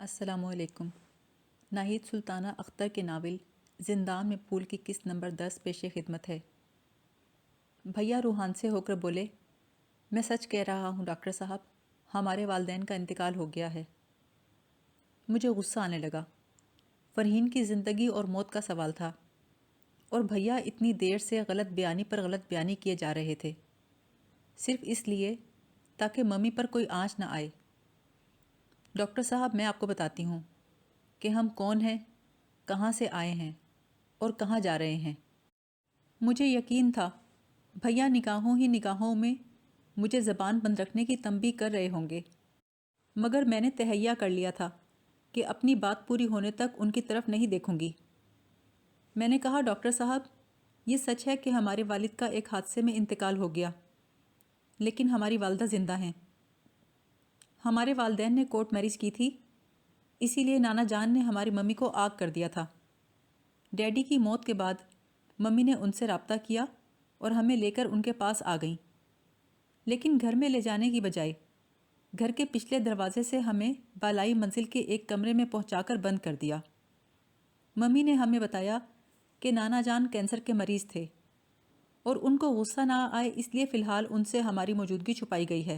السلام علیکم۔ ناہید سلطانہ اختر کے ناول زندان میں پھول کی قسط نمبر 10 پیش خدمت ہے۔ بھیا روحان سے ہو کر بولے، میں سچ کہہ رہا ہوں ڈاکٹر صاحب، ہمارے والدین کا انتقال ہو گیا ہے۔ مجھے غصہ آنے لگا۔ فرحین کی زندگی اور موت کا سوال تھا، اور بھیا اتنی دیر سے غلط بیانی پر غلط بیانی کیے جا رہے تھے، صرف اس لیے تاکہ ممی پر کوئی آنچ نہ آئے۔ ڈاکٹر صاحب، میں آپ کو بتاتی ہوں کہ ہم کون ہیں، کہاں سے آئے ہیں اور کہاں جا رہے ہیں۔ مجھے یقین تھا بھیا نگاہوں ہی نگاہوں میں مجھے زبان بند رکھنے کی تنبیہ کر رہے ہوں گے، مگر میں نے تہیہ کر لیا تھا کہ اپنی بات پوری ہونے تک ان کی طرف نہیں دیکھوں گی۔ میں نے کہا، ڈاکٹر صاحب، یہ سچ ہے کہ ہمارے والد کا ایک حادثے میں انتقال ہو گیا، لیکن ہماری والدہ زندہ ہیں۔ ہمارے والدین نے کورٹ میرج کی تھی، اسی لیے نانا جان نے ہماری ممی کو آگ کر دیا تھا۔ ڈیڈی کی موت کے بعد ممی نے ان سے رابطہ کیا اور ہمیں لے کر ان کے پاس آ گئیں، لیکن گھر میں لے جانے کی بجائے گھر کے پچھلے دروازے سے ہمیں بالائی منزل کے ایک کمرے میں پہنچا کر بند کر دیا۔ ممی نے ہمیں بتایا کہ نانا جان کینسر کے مریض تھے اور ان کو غصہ نہ آئے اس لیے فی الحال ان سے ہماری موجودگی چھپائی گئی ہے۔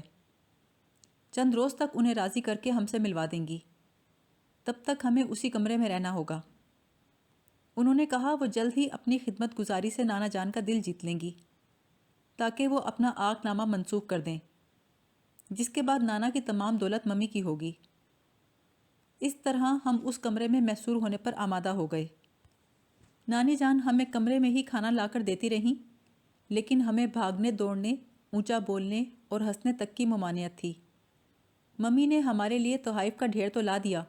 چند روز تک انہیں راضی کر کے ہم سے ملوا دیں گی، تب تک ہمیں اسی کمرے میں رہنا ہوگا۔ انہوں نے کہا وہ جلد ہی اپنی خدمت گزاری سے نانا جان کا دل جیت لیں گی تاکہ وہ اپنا عاق نامہ منسوخ کر دیں، جس کے بعد نانا کی تمام دولت ممی کی ہوگی۔ اس طرح ہم اس کمرے میں محصور ہونے پر آمادہ ہو گئے۔ نانی جان ہمیں کمرے میں ہی کھانا لا کر دیتی رہیں، لیکن ہمیں بھاگنے دوڑنے، اونچا بولنے اور ہنسنے تک کی ممانعت تھی۔ ممی نے ہمارے لیے تحائف کا ڈھیر تو لا دیا،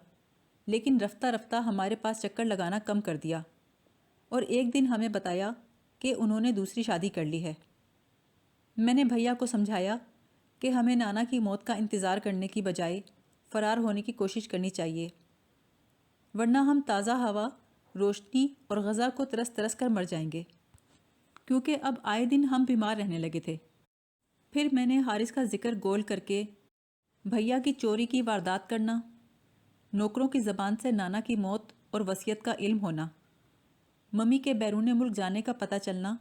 لیکن رفتہ رفتہ ہمارے پاس چکر لگانا کم کر دیا، اور ایک دن ہمیں بتایا کہ انہوں نے دوسری شادی کر لی ہے۔ میں نے بھیا کو سمجھایا کہ ہمیں نانا کی موت کا انتظار کرنے کی بجائے فرار ہونے کی کوشش کرنی چاہیے، ورنہ ہم تازہ ہوا، روشنی اور غذا کو ترس ترس کر مر جائیں گے، کیونکہ اب آئے دن ہم بیمار رہنے لگے تھے۔ پھر میں نے حارث کا ذکر گول کر کے بھیا کی چوری کی واردات کرنا، نوکروں کی زبان سے نانا کی موت اور وصیت کا علم ہونا، ممی کے بیرون ملک جانے کا پتہ چلنا،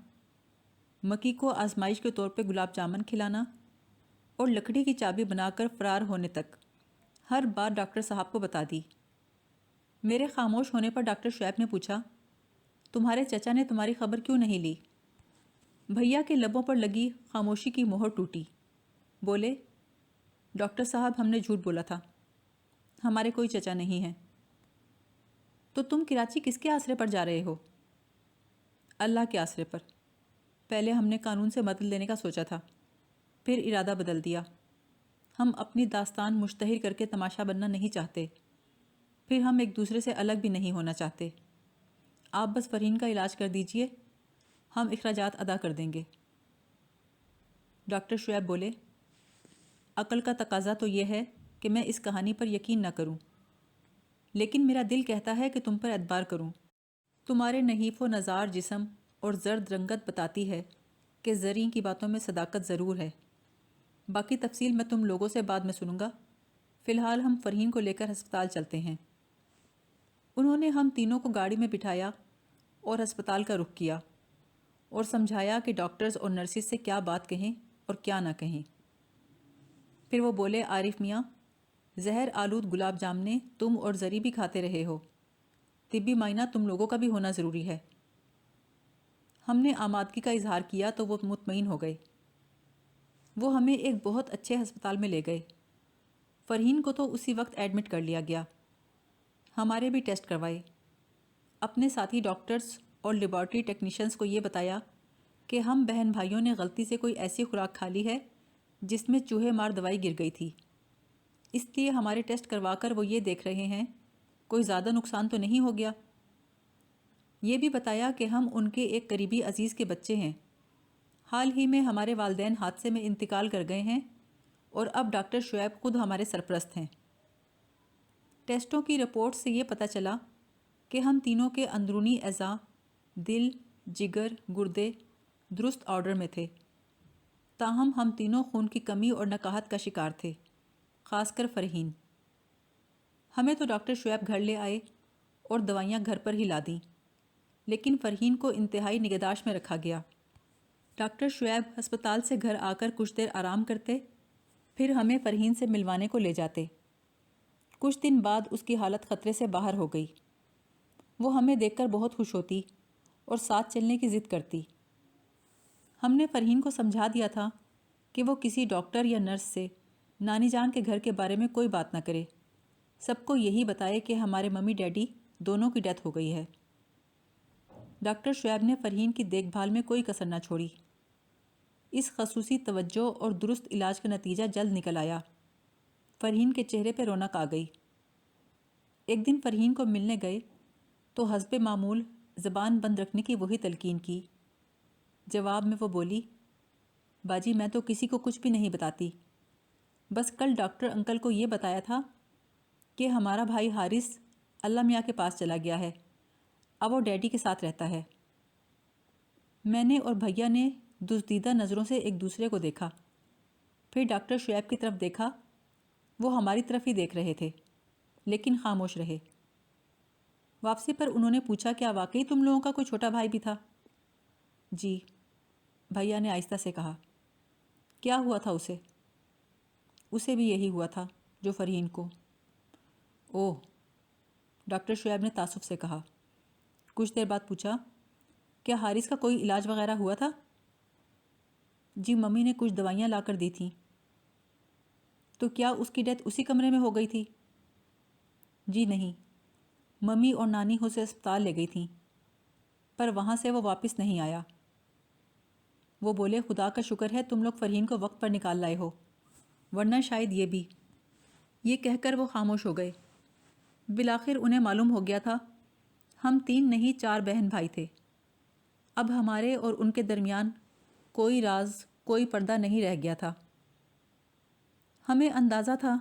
مکی کو آزمائش کے طور پہ گلاب جامن کھلانا اور لکڑی کی چابی بنا کر فرار ہونے تک ہر بات ڈاکٹر صاحب کو بتا دی۔ میرے خاموش ہونے پر ڈاکٹر شعیب نے پوچھا، تمہارے چچا نے تمہاری خبر کیوں نہیں لی؟ بھیا کے لبوں پر لگی خاموشی کی مہر ٹوٹی۔ بولے، ڈاکٹر صاحب، ہم نے جھوٹ بولا تھا، ہمارے کوئی چچا نہیں ہیں۔ تو تم کراچی کس کے آسرے پر جا رہے ہو؟ اللہ کے آسرے پر۔ پہلے ہم نے قانون سے مدد لینے کا سوچا تھا، پھر ارادہ بدل دیا۔ ہم اپنی داستان مشتہر کر کے تماشا بننا نہیں چاہتے، پھر ہم ایک دوسرے سے الگ بھی نہیں ہونا چاہتے۔ آپ بس فرحین کا علاج کر دیجئے، ہم اخراجات ادا کر دیں گے۔ ڈاکٹر شعیب بولے، عقل کا تقاضا تو یہ ہے کہ میں اس کہانی پر یقین نہ کروں، لیکن میرا دل کہتا ہے کہ تم پر اعتبار کروں۔ تمہارے نحیف و نزار جسم اور زرد رنگت بتاتی ہے کہ زریں کی باتوں میں صداقت ضرور ہے۔ باقی تفصیل میں تم لوگوں سے بعد میں سنوں گا، فی الحال ہم فرحین کو لے کر ہسپتال چلتے ہیں۔ انہوں نے ہم تینوں کو گاڑی میں بٹھایا اور ہسپتال کا رخ کیا، اور سمجھایا کہ ڈاکٹرز اور نرسز سے کیا بات کہیں اور کیا نہ کہیں۔ پھر وہ بولے، عارف میاں، زہر آلود گلاب جامنے تم اور زری بھی کھاتے رہے ہو، طبی معائنہ تم لوگوں کا بھی ہونا ضروری ہے۔ ہم نے آمادگی کا اظہار کیا تو وہ مطمئن ہو گئے۔ وہ ہمیں ایک بہت اچھے ہسپتال میں لے گئے۔ فرحین کو تو اسی وقت ایڈمٹ کر لیا گیا۔ ہمارے بھی ٹیسٹ کروائے۔ اپنے ساتھی ڈاکٹرز اور لیبارٹری ٹیکنیشینز کو یہ بتایا کہ ہم بہن بھائیوں نے غلطی سے کوئی ایسی خوراک کھا لی ہے جس میں چوہے مار دوائی گر گئی تھی، اس لیے ہمارے ٹیسٹ کروا کر وہ یہ دیکھ رہے ہیں کوئی زیادہ نقصان تو نہیں ہو گیا۔ یہ بھی بتایا کہ ہم ان کے ایک قریبی عزیز کے بچے ہیں، حال ہی میں ہمارے والدین حادثے میں انتقال کر گئے ہیں، اور اب ڈاکٹر شعیب خود ہمارے سرپرست ہیں۔ ٹیسٹوں کی رپورٹ سے یہ پتہ چلا کہ ہم تینوں کے اندرونی اعضاء، دل، جگر، گردے درست آرڈر میں تھے، تاہم ہم تینوں خون کی کمی اور نکاہت کا شکار تھے، خاص کر فرحین۔ ہمیں تو ڈاکٹر شعیب گھر لے آئے اور دوائیاں گھر پر ہی لا دیں، لیکن فرحین کو انتہائی نگہداشت میں رکھا گیا۔ ڈاکٹر شعیب ہسپتال سے گھر آ کر کچھ دیر آرام کرتے، پھر ہمیں فرحین سے ملوانے کو لے جاتے۔ کچھ دن بعد اس کی حالت خطرے سے باہر ہو گئی۔ وہ ہمیں دیکھ کر بہت خوش ہوتی اور ساتھ چلنے کی ضد کرتی۔ ہم نے فرحین کو سمجھا دیا تھا کہ وہ کسی ڈاکٹر یا نرس سے نانی جان کے گھر کے بارے میں کوئی بات نہ کرے، سب کو یہی بتائے کہ ہمارے ممی ڈیڈی دونوں کی ڈیتھ ہو گئی ہے۔ ڈاکٹر شعیب نے فرحین کی دیکھ بھال میں کوئی کسر نہ چھوڑی۔ اس خصوصی توجہ اور درست علاج کا نتیجہ جلد نکل آیا۔ فرحین کے چہرے پہ رونق آ گئی۔ ایک دن فرحین کو ملنے گئے تو حسب معمول زبان بند رکھنے کی وہی تلقین کی۔ جواب میں وہ بولی، باجی میں تو کسی کو کچھ بھی نہیں بتاتی، بس کل ڈاکٹر انکل کو یہ بتایا تھا کہ ہمارا بھائی حارث اللہ میاں کے پاس چلا گیا ہے، اب وہ ڈیڈی کے ساتھ رہتا ہے۔ میں نے اور بھیا نے دزدیدہ نظروں سے ایک دوسرے کو دیکھا، پھر ڈاکٹر شعیب کی طرف دیکھا۔ وہ ہماری طرف ہی دیکھ رہے تھے لیکن خاموش رہے۔ واپسی پر انہوں نے پوچھا، کیا واقعی تم لوگوں کا کوئی چھوٹا بھائی بھی تھا؟ جی، بھیا نے آہستہ سے کہا۔ کیا ہوا تھا اسے؟ اسے بھی یہی ہوا تھا جو فرحین کو۔ اوہ، ڈاکٹر شعیب نے تعصب سے کہا۔ کچھ دیر بعد پوچھا، کیا حارث کا کوئی علاج وغیرہ ہوا تھا؟ جی، ممی نے کچھ دوائیاں لا کر دی تھیں۔ تو کیا اس کی ڈیتھ اسی کمرے میں ہو گئی تھی؟ جی نہیں، ممی اور نانی اسے اسپتال لے گئی تھیں، پر وہاں سے وہ واپس نہیں آیا۔ وہ بولے، خدا کا شکر ہے تم لوگ فرحین کو وقت پر نکال لائے ہو، ورنہ شاید یہ بھی۔ یہ کہہ کر وہ خاموش ہو گئے۔ بالآخر انہیں معلوم ہو گیا تھا ہم 3 نہیں 4 بہن بھائی تھے۔ اب ہمارے اور ان کے درمیان کوئی راز، کوئی پردہ نہیں رہ گیا تھا۔ ہمیں اندازہ تھا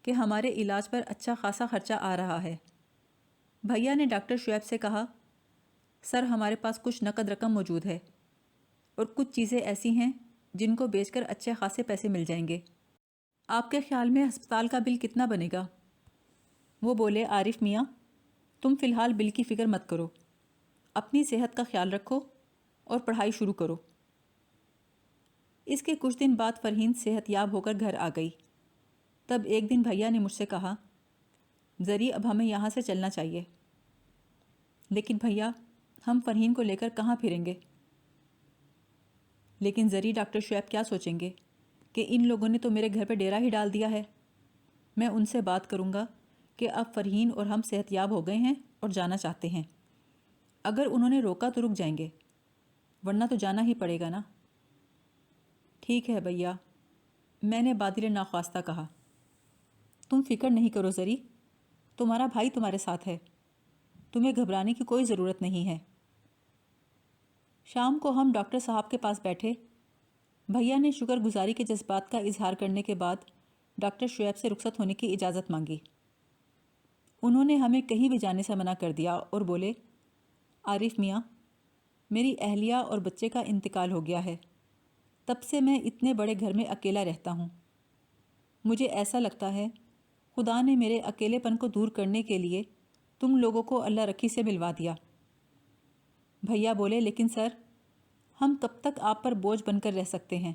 کہ ہمارے علاج پر اچھا خاصا خرچہ آ رہا ہے۔ بھیا نے ڈاکٹر شعیب سے کہا، سر ہمارے پاس کچھ نقد رقم موجود ہے اور کچھ چیزیں ایسی ہیں جن کو بیچ کر اچھے خاصے پیسے مل جائیں گے۔ آپ کے خیال میں ہسپتال کا بل کتنا بنے گا؟ وہ بولے، عارف میاں تم فی الحال بل کی فکر مت کرو، اپنی صحت کا خیال رکھو اور پڑھائی شروع کرو۔ اس کے کچھ دن بعد فرحین صحت یاب ہو کر گھر آ گئی۔ تب ایک دن بھیا نے مجھ سے کہا، زری اب ہمیں یہاں سے چلنا چاہیے۔ لیکن بھیا ہم فرحین کو لے کر کہاں پھریں گے؟ لیکن زری ڈاکٹر شعیب کیا سوچیں گے کہ ان لوگوں نے تو میرے گھر پہ ڈیرا ہی ڈال دیا ہے۔ میں ان سے بات کروں گا کہ اب فرحین اور ہم صحت یاب ہو گئے ہیں اور جانا چاہتے ہیں۔ اگر انہوں نے روکا تو رک جائیں گے، ورنہ تو جانا ہی پڑے گا نا۔ ٹھیک ہے بھیا، میں نے بادل ناخواستہ کہا۔ تم فکر نہیں کرو زری، تمہارا بھائی تمہارے ساتھ ہے، تمہیں گھبرانے کی کوئی ضرورت نہیں ہے۔ شام کو ہم ڈاکٹر صاحب کے پاس بیٹھے۔ بھیا نے شکر گزاری کے جذبات کا اظہار کرنے کے بعد ڈاکٹر شعیب سے رخصت ہونے کی اجازت مانگی۔ انہوں نے ہمیں کہیں بھی جانے سے منع کر دیا اور بولے، عارف میاں میری اہلیہ اور بچے کا انتقال ہو گیا ہے، تب سے میں اتنے بڑے گھر میں اکیلا رہتا ہوں۔ مجھے ایسا لگتا ہے خدا نے میرے اکیلے پن کو دور کرنے کے لیے تم لوگوں کو اللہ رکھی سے ملوا دیا۔ بھیا بولے، لیکن سر ہم کب تک آپ پر بوجھ بن کر رہ سکتے ہیں؟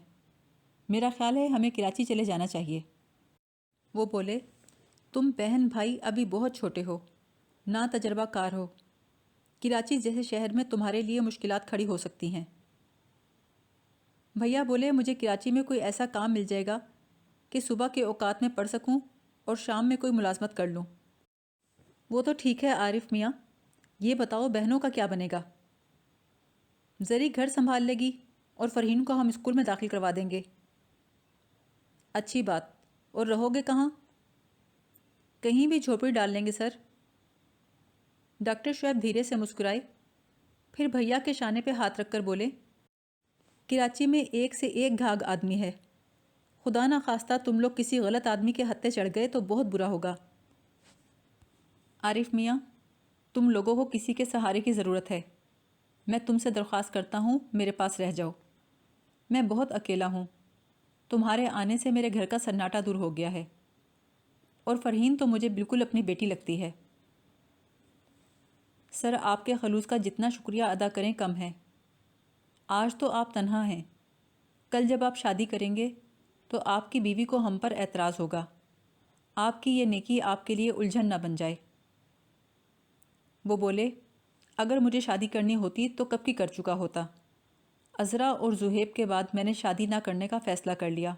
میرا خیال ہے ہمیں کراچی چلے جانا چاہیے۔ وہ بولے، تم بہن بھائی ابھی بہت چھوٹے ہو، نا تجربہ کار ہو، کراچی جیسے شہر میں تمہارے لیے مشکلات کھڑی ہو سکتی ہیں۔ بھیا بولے، مجھے کراچی میں کوئی ایسا کام مل جائے گا کہ صبح کے اوقات میں پڑھ سکوں اور شام میں کوئی ملازمت کر لوں۔ وہ تو ٹھیک ہے عارف میاں، یہ بتاؤ بہنوں کا کیا بنے گا؟ زری گھر سنبھال لے گی اور فرحین کو ہم اسکول میں داخل کروا دیں گے۔ اچھی بات، اور رہو گے کہاں؟ کہیں بھی جھوپڑی ڈال لیں گے سر۔ ڈاکٹر شعیب دھیرے سے مسکرائے، پھر بھیا کے شانے پہ ہاتھ رکھ کر بولے، کراچی میں ایک سے ایک گھاگ آدمی ہے، خدا نہ خواستہ تم لوگ کسی غلط آدمی کے ہتھے چڑھ گئے تو بہت برا ہوگا۔ عارف میاں تم لوگوں کو کسی کے سہارے کی ضرورت ہے، میں تم سے درخواست کرتا ہوں میرے پاس رہ جاؤ، میں بہت اکیلا ہوں، تمہارے آنے سے میرے گھر کا سناٹا دور ہو گیا ہے۔ اور فرحین تو مجھے بالکل اپنی بیٹی لگتی ہے۔ سر، آپ کے خلوص کا جتنا شکریہ ادا کریں کم ہے۔ آج تو آپ تنہا ہیں، کل جب آپ شادی کریں گے تو آپ کی بیوی کو ہم پر اعتراض ہوگا۔ آپ کی یہ نیکی آپ کے لیے الجھن نہ بن جائے۔ وہ بولے، اگر مجھے شادی کرنی ہوتی تو کب کی کر چکا ہوتا۔ عذرا اور زہیب کے بعد میں نے شادی نہ کرنے کا فیصلہ کر لیا۔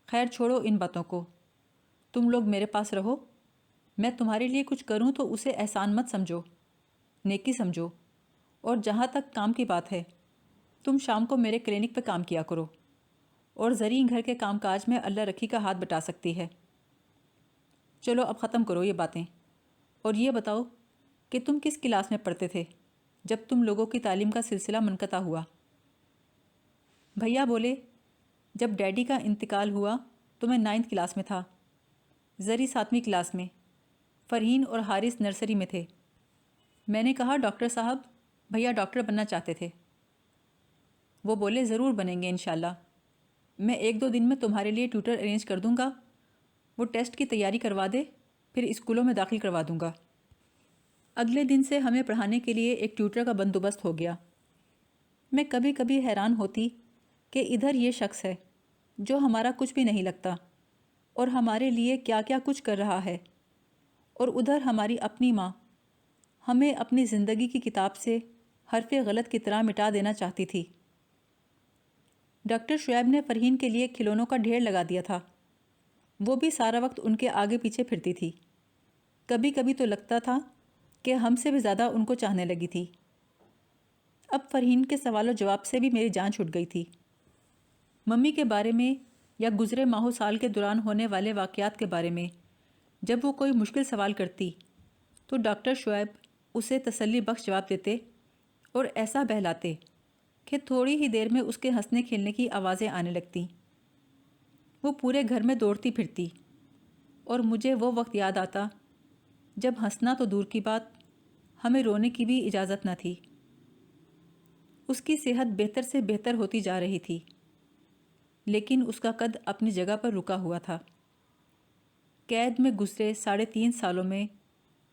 خیر چھوڑو ان باتوں کو، تم لوگ میرے پاس رہو، میں تمہارے لیے کچھ کروں تو اسے احسان مت سمجھو، نیکی سمجھو۔ اور جہاں تک کام کی بات ہے، تم شام کو میرے کلینک پہ کام کیا کرو، اور زریں گھر کے کام کاج میں اللہ رکھی کا ہاتھ بٹا سکتی ہے۔ چلو اب ختم کرو یہ باتیں، اور یہ بتاؤ کہ تم کس کلاس میں پڑھتے تھے جب تم لوگوں کی تعلیم کا سلسلہ منقطع ہوا؟ بھیا بولے، جب ڈیڈی کا انتقال ہوا تو میں 9 کلاس میں تھا، زری 7ویں کلاس میں، فرحین اور حارث نرسری میں تھے۔ میں نے کہا، ڈاکٹر صاحب، بھیا ڈاکٹر بننا چاہتے تھے۔ وہ بولے، ضرور بنیں گے انشاءاللہ، میں 1-2 دن میں تمہارے لیے ٹیوٹر ارینج کر دوں گا، وہ ٹیسٹ کی تیاری کروا دے، پھر اسکولوں میں داخل کروا دوں گا۔ اگلے دن سے ہمیں پڑھانے کے لیے ایک ٹیوٹر کا بندوبست ہو گیا۔ میں کبھی کبھی حیران ہوتی کہ ادھر یہ شخص ہے جو ہمارا کچھ بھی نہیں لگتا اور ہمارے لیے کیا کیا کچھ کر رہا ہے، اور ادھر ہماری اپنی ماں ہمیں اپنی زندگی کی کتاب سے حرف غلط کی طرح مٹا دینا چاہتی تھی۔ ڈاکٹر شعیب نے فرحین کے لیے کھلونوں کا ڈھیر لگا دیا تھا، وہ بھی سارا وقت ان کے آگے پیچھے پھرتی تھی۔ کبھی کبھی تو لگتا تھا کہ ہم سے بھی زیادہ ان کو چاہنے لگی تھی۔ اب فرحین کے سوال و جواب سے بھی میری جان چھوٹ گئی تھی۔ ممی کے بارے میں یا گزرے ماہ و سال کے دوران ہونے والے واقعات کے بارے میں جب وہ کوئی مشکل سوال کرتی تو ڈاکٹر شعیب اسے تسلی بخش جواب دیتے اور ایسا بہلاتے کہ تھوڑی ہی دیر میں اس کے ہنسنے کھیلنے کی آوازیں آنے لگتیں۔ وہ پورے گھر میں دوڑتی پھرتی، اور مجھے وہ وقت یاد آتا جب ہنسنا تو دور کی بات، ہمیں رونے کی بھی اجازت نہ تھی۔ اس کی صحت بہتر سے بہتر ہوتی جا رہی تھی، لیکن اس کا قد اپنی جگہ پر رکا ہوا تھا۔ قید میں گزرے 3.5 سالوں میں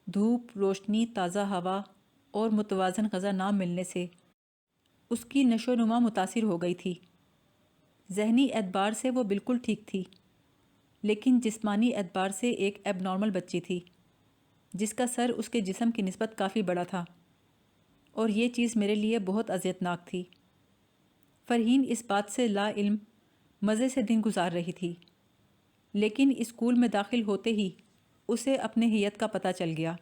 دھوپ، روشنی، تازہ ہوا اور متوازن غذا نہ ملنے سے اس کی نشو و نما متاثر ہو گئی تھی۔ ذہنی اعتبار سے وہ بالکل ٹھیک تھی، لیکن جسمانی اعتبار سے ایک ایب نارمل بچی تھی جس کا سر اس کے جسم کی نسبت کافی بڑا تھا، اور یہ چیز میرے لیے بہت اذیت ناک تھی۔ فرحین اس بات سے لا علم مزے سے دن گزار رہی تھی، لیکن اسکول میں داخل ہوتے ہی اسے اپنے ہیت کا پتہ چل گیا۔